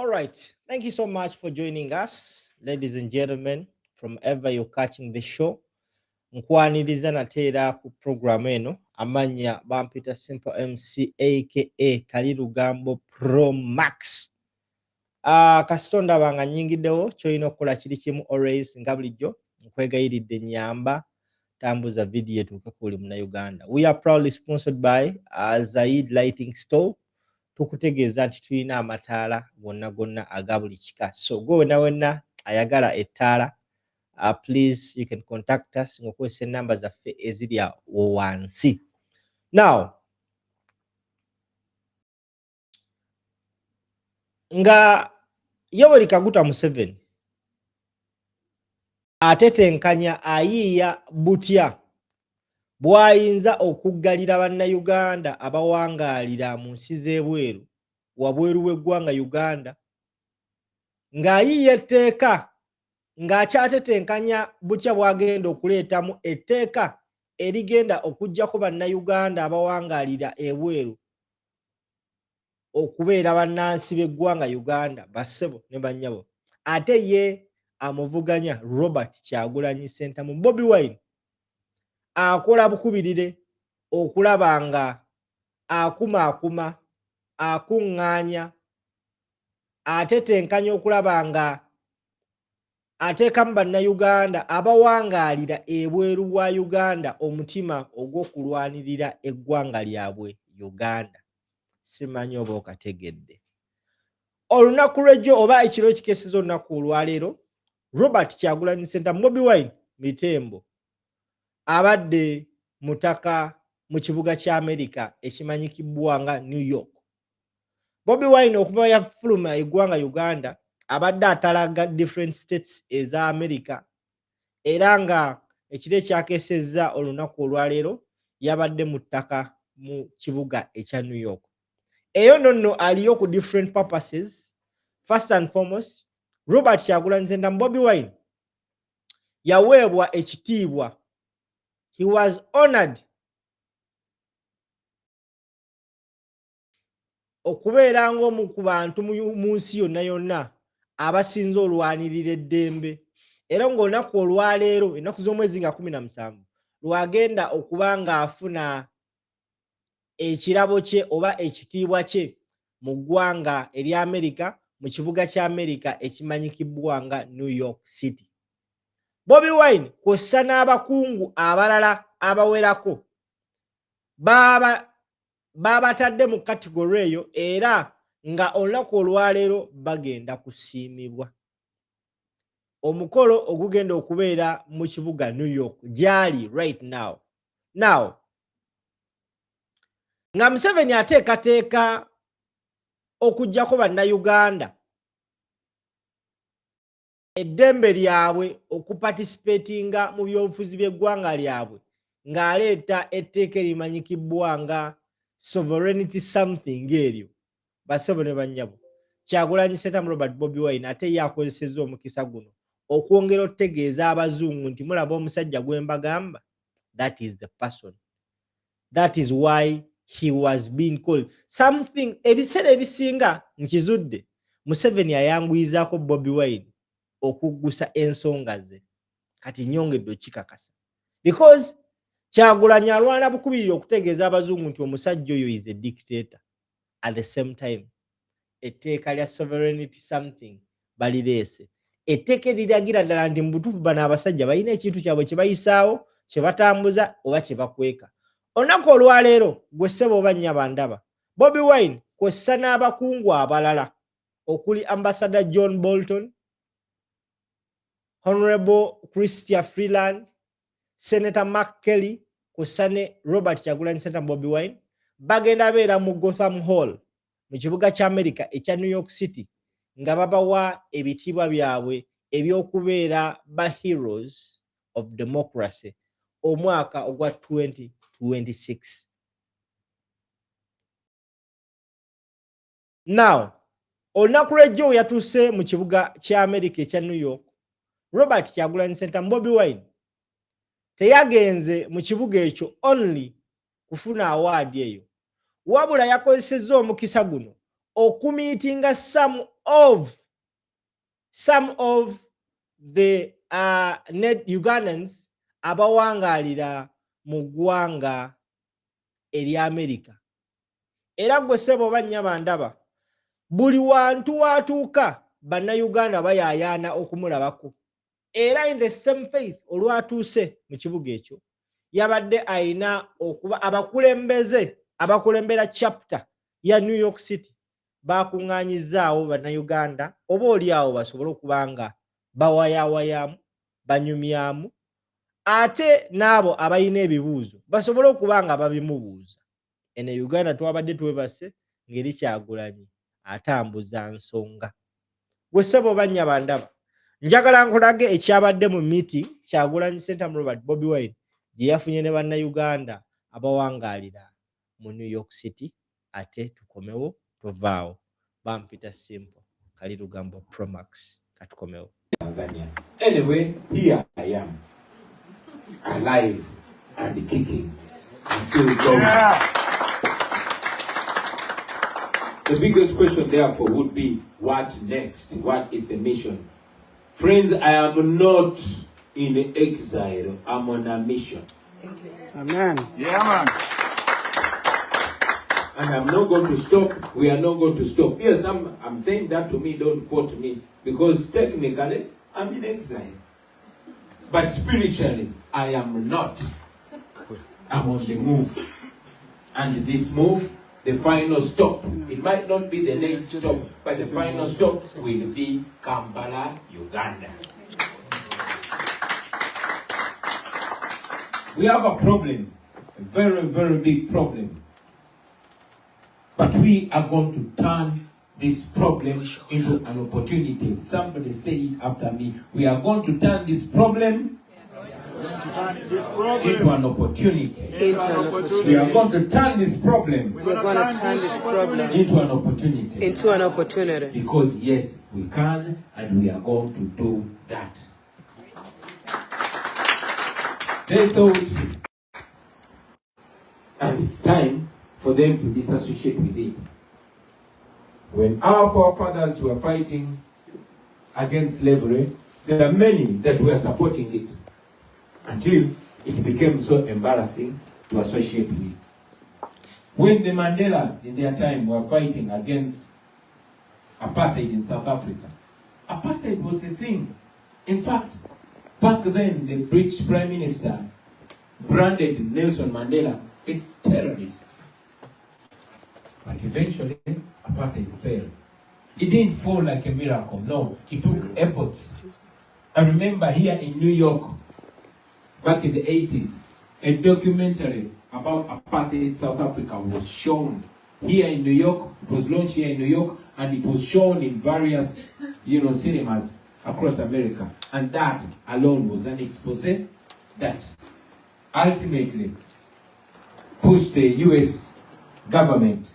All right. Thank you so much for joining us, ladies and gentlemen, from ever you're catching the show. Nkwaniriza nateera ku program eno amanya bampita Simple MC aka Kalirugambo Pro Max. Kasitonda banga nyingiddewo kyolina okukola kiri kimu always nga bulijjo nkwegayiridde nyamba tambuza video etuuke kuli Munnayuganda. We are proudly sponsored by Zaid Lighting Store. Tukutegeeza nti tulina amataala gonna aga buli kika. So go wena ayagala ettaala, please you can contact us ng'okozesa enamba zaffe eziri awo wansi. Now, nga Yoweri Kaguta Museveni atetenkanya ayiiya butya bw'ayinza okuggalira bannayuganda abawangaalira mu nsi z'ebweru wabweru w'eggwanga Uganda, ng'ayiiya etteeka ng'akyatetenkanya butya bw'agenda okuleetamu etteeka erigenda okuggyako bannayuganda abawangaalira ebweru okubeera bannansi b'eggwanga Uganda, bassebo ne bannyabo. Ate ye amuvuganya Robert Kyagulanyi Ssentamu Bobi Wine akola bukubirire okulaba nga akumaakuma, akuŋŋaanya, atetenkanya okulaba nga ateekamu bannayuganda abawangaalira ebweru wa Uganda omutima ogw'okulwanirira eggwanga lyabwe Uganda. Simanyi oba okategedde. Olunaku lw'ejjo oba ekiro ekikeeseza olunaku olwaleero, Robert Kyagulanyi Ssentamu Bobi Wine Mitembo abadde mutaka mu kibuga kya Amerika ekimanyikibbwa nga New York. Bobi Wine okuva yafuluma eggwanga Uganda abadde atalaga different states eza Amerika, era nga ekiro ekyakeesezza olunaku olwaleero yabadde mu ttaka mu kibuga ekya New York. Eyo nonno aliyo ku different purposes. First and foremost, Robert Kyagulanyi Ssentamu Bobi Wine yaweebwa ekitiibwa. He was honored okubeera ng'omu ku bantu mu nsi yonna abasinze olwanirira eddembe, era ng'olunaku olwaleero ennaku z'omwezi nga 17 lwagenda okuba ng'afuna ekirabo kye oba ekitiibwa kye mu ggwanga erya Amerika, mu kibuga kya Amerika ekimanyikibbwa nga New York City. Bobi Wine kw'ossa n'abakungu abalala abawerako babatadde mu kategori eyo, era nga olunaku olwaleero bagenda kusiimibwa. Omukolo ogugenda okubeera mu kibuga New York gyali right now. Now, nga Museveni ateekateeka okuggyako bannayuganda eddembe lyabwe okuparticipatinga mu byobufuzi by'eggwanga lyabwe, ng'aleeta etteeka erimanyikibbwa nga sovereignty something eryo, bassebo ne bannyabo. Kyagulanyi Ssentamu Robert Bobi Wine ate ye akozesezza omukisa guno okwongera okutegeeza abazungu nti mulaba omusajja gwe mbagamba, that is the person. That is why he was being called something. Ebiseera ebisinga nkizudde Museveni ayanguyizaako Bobi Wine okuggusa ensonga ze, kati nyongedde okikakasa, because Kyagulanyi alwana bukubirire okutegeeza abazungu nti omusajja oyo is a dictator. At the same time, etteeka lya sovereignty something balireese, etteeka eriragira ddala nti mu butuufu bano abasajja balina ekintu kyabwe kye bayisaawo, kye batambuza oba kye bakweka. Olunaku olwaleero gwe ssebo oba nnyaba ndaba, Bobi Wine kw'ossa n'abakungu abalala okuli Ambassador John Bolton, Honorable Chrystia Freeland, Senator Mark Kelly kw'ossa ne Robert Kyagulanyi Ssentamu Bobi Wine bagenda beera mu Gotham Hall mu kibuga kya Amerika ekya New York City nga babawa ebitiibwa byabwe eby'okubeera ba heroes of democracy omwaka ogwa 2026. Now, olunaku lw'ejjo yatuuse mu kibuga kya Amerika ekya New York, Robert Kyagulanyi Ssentamu Bobi Wine teyagenze mu kibuga ekyo only kufuna awaadi eyo, wabula yakozesezza omukisa guno okumiitinga some of some of the net Ugandans abawangalira mu ggwanga erya America. Era gwe ssebo bannya bandaba, buli wantu watuuka bannayuganda bayayaana okumulabako. Era in the same faith olwatuuse mu kibuga ekyo yabadde ayina okuba abakulembera chapter ya New York City bakuŋŋaanyizaawo bannayuganda oba oli awo basobole okuba nga bawayawayamu banyumyamu, ate n'abo abalina ebibuuzo basobole okuba nga babimubuuza. Eno Uganda twabadde twebase ngeri Kyagulanyi atambuza nsonga. Gwe ssebo bannya bandaba, njagala nkulage ekyabadde mu meeting Kyagulanyi Center Robert Bobi Wine gye yafunye ne bannayuganda abawangaalira mu New York City. Ate tukomewo tovaawo. Bampita Simple Kali Lugambo Promax katukomewo. Tanzania. Anyway, here I am, alive and kicking, and still going. Yeah. The biggest question therefore would be, what next? What is the mission? Friends, I am not in exile. I'm on a mission. Amen. Yeah, man. And I'm not going to stop. We are not going to stop. Yes, I'm saying that to me. Don't quote me. Because technically, I'm in exile. But spiritually, I am not. I'm on the move. And this move, the final stop, it might not be the next stop, but the final stop will be Kampala, Uganda. We have a problem, a very, very big problem. But we are going to turn this problem into an opportunity. Somebody say it after me. We are going to turn this problem into an opportunity. We are going to turn this problem into an opportunity. Because yes, we can, and we are going to do that. They thought, and it's time for them to disassociate with it. When our forefathers were fighting against slavery, there are many that were supporting it until it became so embarrassing to associate with. When the Mandelas in their time were fighting against apartheid in South Africa, apartheid was the thing. In fact, back then the British Prime Minister branded Nelson Mandela a terrorist. But eventually, apartheid failed. It didn't fall like a miracle. No, it took efforts. I remember here in New York, back in the 80s, a documentary about apartheid in South Africa was shown here in New York. It was launched here in New York, and it was shown in various, cinemas across America. And that alone was an expose that ultimately pushed the U.S. government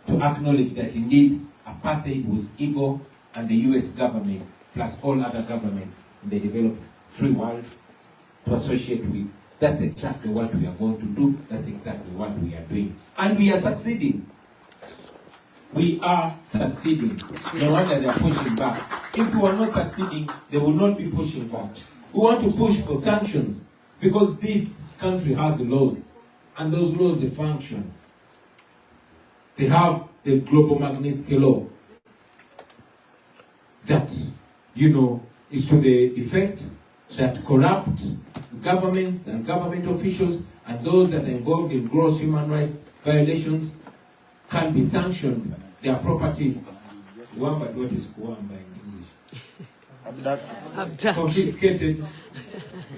to acknowledge that indeed apartheid was evil, and the U.S. government, plus all other governments in the developed free world, to associate with. That's exactly what we are going to do. That's exactly what we are doing. And we are succeeding. We are succeeding. No wonder they are pushing back. If we are not succeeding, they will not be pushing back. We want to push for sanctions because this country has laws, and those laws, they function. They have the global Magnitsky law that, is to the effect that corrupt governments and government officials and those that are involved in gross human rights violations can be sanctioned. Their properties, what is Kuamba in English? Confiscated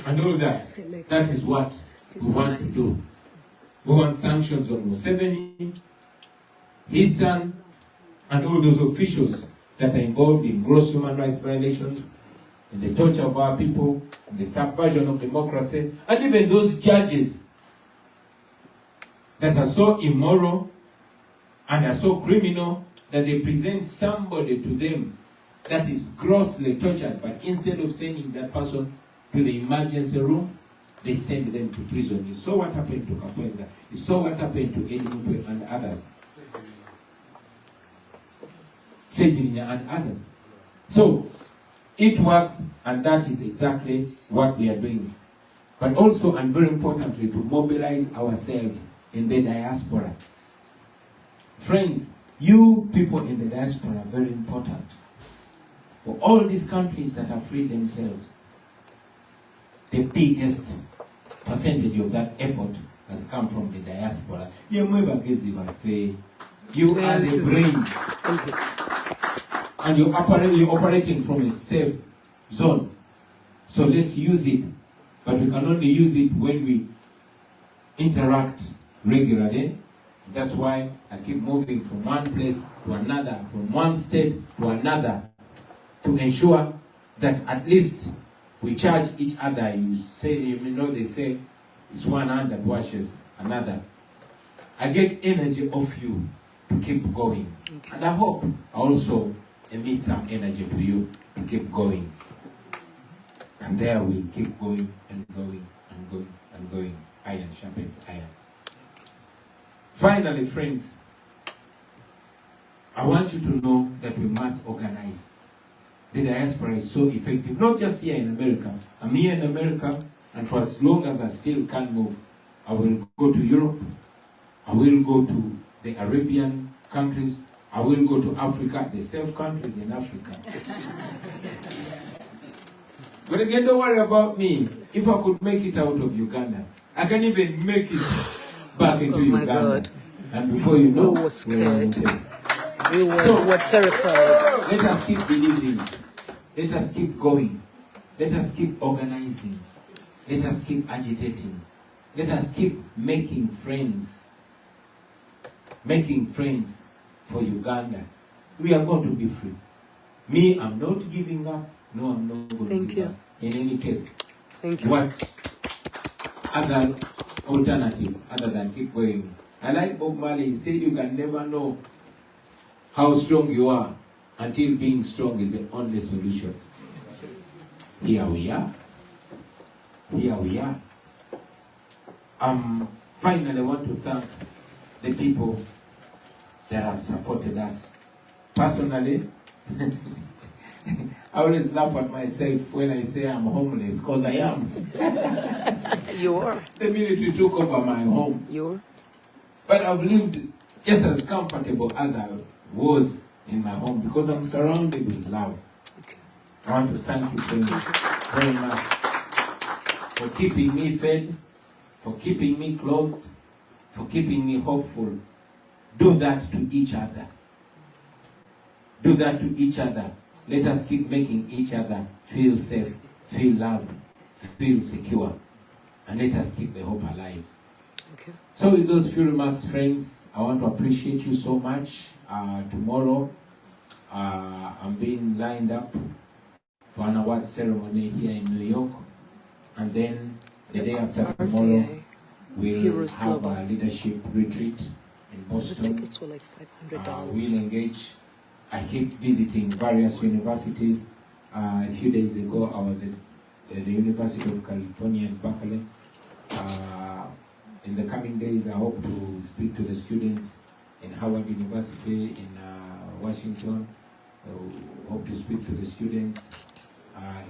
and all that. That is what we want to do. We want sanctions on Museveni, his son, and all those officials that are involved in gross human rights violations, in the torture of our people, in the subversion of democracy, and even those judges that are so immoral and are so criminal that they present somebody to them that is grossly tortured, but instead of sending that person to the emergency room, they send them to prison. You saw what happened to Kapwenza. You saw what happened to Edmund and others. Sejirinya and others. So it works, and that is exactly what we are doing. But also, and very importantly, to mobilize ourselves in the diaspora. Friends, you people in the diaspora are very important. For all these countries that have freed themselves, the biggest percentage of that effort has come from the diaspora. You are the brain. And you're operating from a safe zone. So let's use it. But we can only use it when we interact regularly. That's why I keep moving from one place to another, from one state to another, to ensure that at least we charge each other. You say, you know, they say it's one hand that washes another. I get energy off you to keep going. Okay. And I hope I also emit some energy to you to keep going. And there we'll keep going and going and going and going. Iron sharpens iron. Finally, friends, I want you to know that we must organize. The diaspora is so effective, not just here in America. I'm here in America, and for as long as I still can't move, I will go to Europe, I will go to the Arabian countries, I will go to Africa, the safe countries in Africa. But again, don't worry about me. If I could make it out of Uganda, I can even make it back into Uganda. God. And before you know, we were scared. We were terrified. Let us keep believing. Let us keep going. Let us keep organizing. Let us keep agitating. Let us keep making friends. Making friends for Uganda. We are going to be free. Me, I'm not giving up. No, I'm not going to give up. In any case, thank you. What other alternative other than keep going? I like Bob Marley. He said you can never know how strong you are until being strong is the only solution. Here we are. Here we are. Finally, I want to thank the people that have supported us. Personally, I always laugh at myself when I say I'm homeless, because I am. You are. The military took over my home. You are. But I've lived just as comfortable as I was in my home because I'm surrounded with love. Okay. I want to thank you very much for keeping me fed, for keeping me clothed, for keeping me hopeful. Do that to each other. Do that to each other. Let us keep making each other feel safe, feel loved, feel secure. And let us keep the hope alive. Okay. So with those few remarks, friends, I want to appreciate you so much. Tomorrow, I'm being lined up for an award ceremony here in New York. And then the day after tomorrow, we'll have a leadership retreat in Boston. The tickets were like $500. We'll engage. I keep visiting various universities. A few days ago, I was at the University of California in Berkeley. In the coming days, I hope to speak to the students in Howard University in Washington. I hope to speak to the students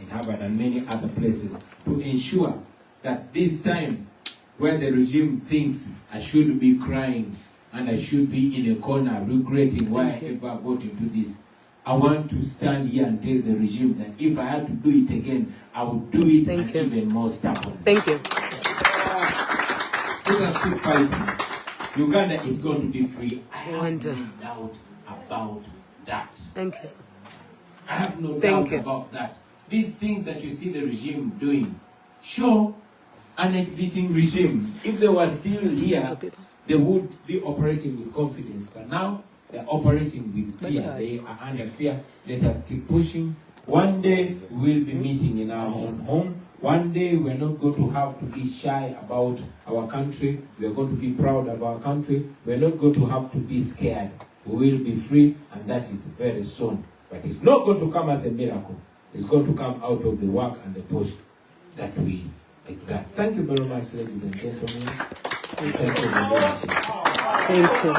in Harvard and many other places to ensure that this time when the regime thinks I should be crying and I should be in a corner regretting why I ever got into this, I want to stand here and tell the regime that if I had to do it again, I would do it even more stubborn. Thank you. Let us keep fighting. Uganda is going to be free. I have no doubt about that. Thank you. I have no doubt about that. These things that you see the regime doing, show an exiting regime. If they were still here, they would be operating with confidence. But now, they're operating with fear. They are under fear. Let us keep pushing. One day, we'll be meeting in our own home. One day, we're not going to have to be shy about our country. We're going to be proud of our country. We're not going to have to be scared. We will be free, and that is very soon. But it's not going to come as a miracle. It's going to come out of the work and the push that we exert. Thank you very much, ladies and gentlemen. Thank you very much. Thank you.